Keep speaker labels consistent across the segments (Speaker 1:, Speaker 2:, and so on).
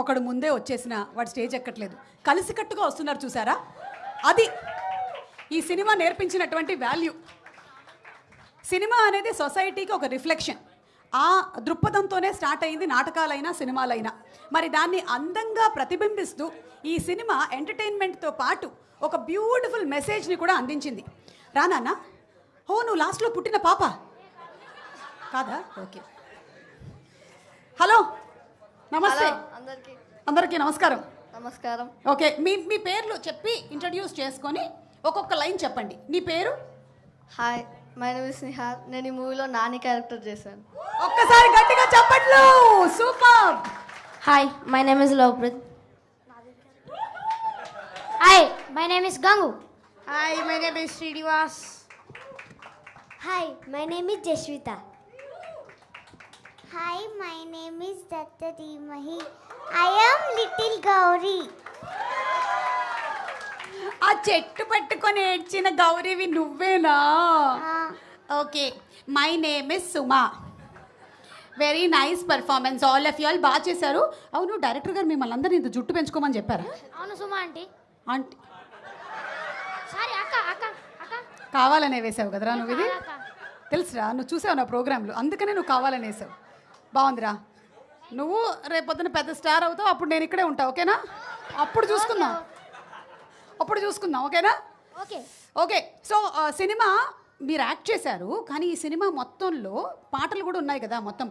Speaker 1: ఒకడు ముందే వచ్చేసిన వాడు స్టేజ్ ఎక్కట్లేదు, కలిసికట్టుగా వస్తున్నారు చూసారా, అది ఈ సినిమా నేర్పించినటువంటి వాల్యూ. సినిమా అనేది సొసైటీకి ఒక రిఫ్లెక్షన్. ఆ దృక్పథంతోనే స్టార్ట్ అయింది నాటకాలైనా సినిమాలైనా. మరి దాన్ని అందంగా ప్రతిబింబిస్తూ ఈ సినిమా ఎంటర్టైన్మెంట్తో పాటు ఒక బ్యూటిఫుల్ మెసేజ్ని కూడా అందించింది. రానా? ఓ, నువ్వు లాస్ట్లో పుట్టిన పాప కాదా? ఓకే. హలో, నమస్తే అందరికీ నమస్కారం.
Speaker 2: నమస్కారం.
Speaker 1: ఓకే, మీ పేర్లు చెప్పి ఇంట్రడ్యూస్ చేసుకొని ఒక్కొక్క లైన్ చెప్పండి. నీ పేరు?
Speaker 2: Hi, my name is Nihar. నేను ఈ మూవీలో నాని క్యారెక్టర్ చేశాను.
Speaker 1: ఒక్కసారి గట్టిగా చెప్పట్లు. Super.
Speaker 3: Hi, my name is Lovepreet. Hi, my name is Gangu.
Speaker 2: Hi, my name is Srinivas.
Speaker 3: Hi, my name is Jasvitha.
Speaker 4: Hi, my name is Datta Dimahi. I am Little Gauri.
Speaker 1: ఆ చెట్టు పట్టుకొని ఏడ్చిన గౌరీవి నువ్వేనా? Okay, my name is Suma. Very nice performance, all of you all బాగా చేశారు. అవును, director గారు మిమ్మల్ని అందరినీ ఇంత జుట్టు పెంచుకోమని చెప్పారా?
Speaker 3: అవును సుమా ఆంటీ.
Speaker 1: ఆంటీ
Speaker 3: సారీ అక్క అక్క అక్క.
Speaker 1: కావాలనే వేసావు కదరా నువ్వు ఇది? తెలుసురా, నువ్వు చూసావు నా ప్రోగ్రాంలో, అందుకనే నువ్వు కావాలని వేసావు. బాగుందిరా. నువ్వు రేపొద్దున పెద్ద స్టార్ అవుతావు, అప్పుడు నేను ఇక్కడే ఉంటా. ఓకేనా? అప్పుడు చూసుకుందాం. ఓకేనా?
Speaker 3: ఓకే.
Speaker 1: ఓకే. సో సినిమా మీరు యాక్ట్ చేశారు, కానీ ఈ సినిమా మొత్తంలో పాటలు కూడా ఉన్నాయి కదా. మొత్తం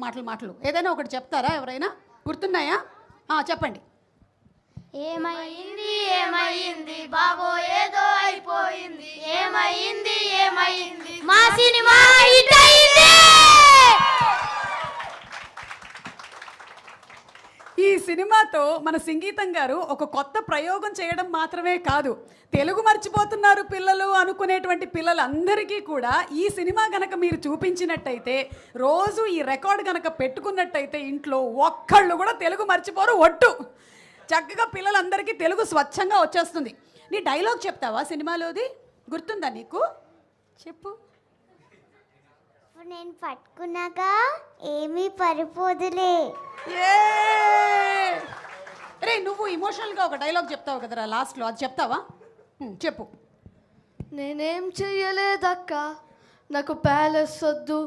Speaker 1: మాటలు ఏదైనా ఒకటి చెప్తారా? ఎవరైనా గుర్తున్నాయా? చెప్పండి.
Speaker 3: ఏమైంది ఏమైంది బాబో, ఏదో అయిపోయింది. ఏమైంది ఏమైంది మా సినిమా హిట్ అయింది.
Speaker 1: ఈ సినిమాతో మన సంగీతం గారు ఒక కొత్త ప్రయోగం చేయడం మాత్రమే కాదు, తెలుగు మర్చిపోతున్నారు పిల్లలు అనుకునేటువంటి పిల్లలందరికీ కూడా ఈ సినిమా గనక మీరు చూపించినట్టయితే, రోజు ఈ రికార్డ్ గనక పెట్టుకున్నట్టయితే ఇంట్లో ఒక్కళ్ళు కూడా తెలుగు మర్చిపోరు. ఒట్టు. చక్కగా పిల్లలందరికీ తెలుగు స్వచ్ఛంగా వచ్చేస్తుంది. నీ డైలాగ్ చెప్తావా సినిమాలోది? గుర్తుందా నీకు? చెప్పు.
Speaker 4: నేను పట్టుకున్నాక ఏమీ పరిపోదులే.
Speaker 1: రే, నువ్వు ఇమోషనల్గా ఒక డైలాగ్ చెప్తావు కదరా లాస్ట్లో, అది చెప్తావా? చెప్పు.
Speaker 2: నేనేం చెయ్యలేదక్క, నాకు ప్యాలెస్ వద్దు,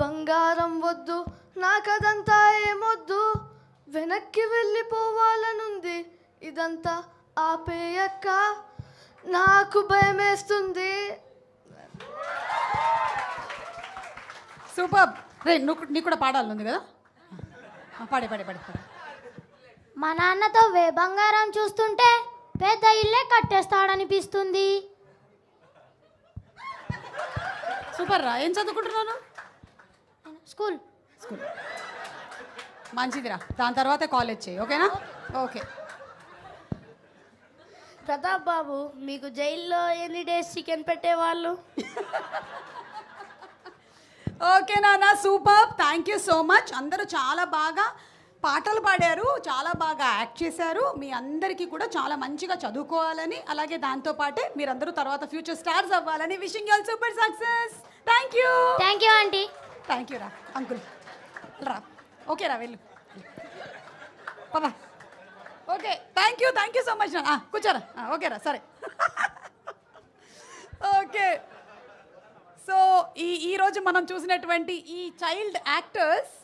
Speaker 2: బంగారం వద్దు, నాకదంతా ఏమొద్దు, వెనక్కి వెళ్ళిపోవాలనుంది, ఇదంతా ఆపేయక్క, నాకు భయమేస్తుంది.
Speaker 1: సూపర్. రే, నీకు కూడా పాడాలనుంది కదా? పాడే.
Speaker 3: మా నాన్నతో బంగారం చూస్తుంటే పెద్ద ఇల్లే కట్టేస్తాడనిపిస్తుంది.
Speaker 1: సూపర్ రా. ఏం చదువుకుంటున్నాను?
Speaker 3: స్కూల్.
Speaker 1: మంచిదిరా, దాని తర్వాతే కాలేజ్ చేయి. ఓకేనా? ఓకే.
Speaker 2: ప్రతాప్ బాబు, మీకు జైల్లో ఎన్ని డేస్ చికెన్ పెట్టేవాళ్ళు?
Speaker 1: ఓకే నాన్న, super. Thank you so much. అందరూ చాలా బాగా పాటలు పాడారు, చాలా బాగా యాక్ట్ చేశారు. మీ అందరికీ కూడా చాలా మంచిగా చదువుకోవాలని, అలాగే దాంతోపాటే మీరందరూ తర్వాత ఫ్యూచర్ స్టార్స్ అవ్వాలని wishing you all super success. Thank you
Speaker 3: aunty.
Speaker 1: Thank you రా. అంకుల్ రా. ఓకే రా, వెళ్ళు. పదా. Okay, thank you so much. కూర్చోరా. ఓకే రా, సరే. ఓకే. సో ఈరోజు మనం చూసినటువంటి ఈ చైల్డ్ యాక్టర్స్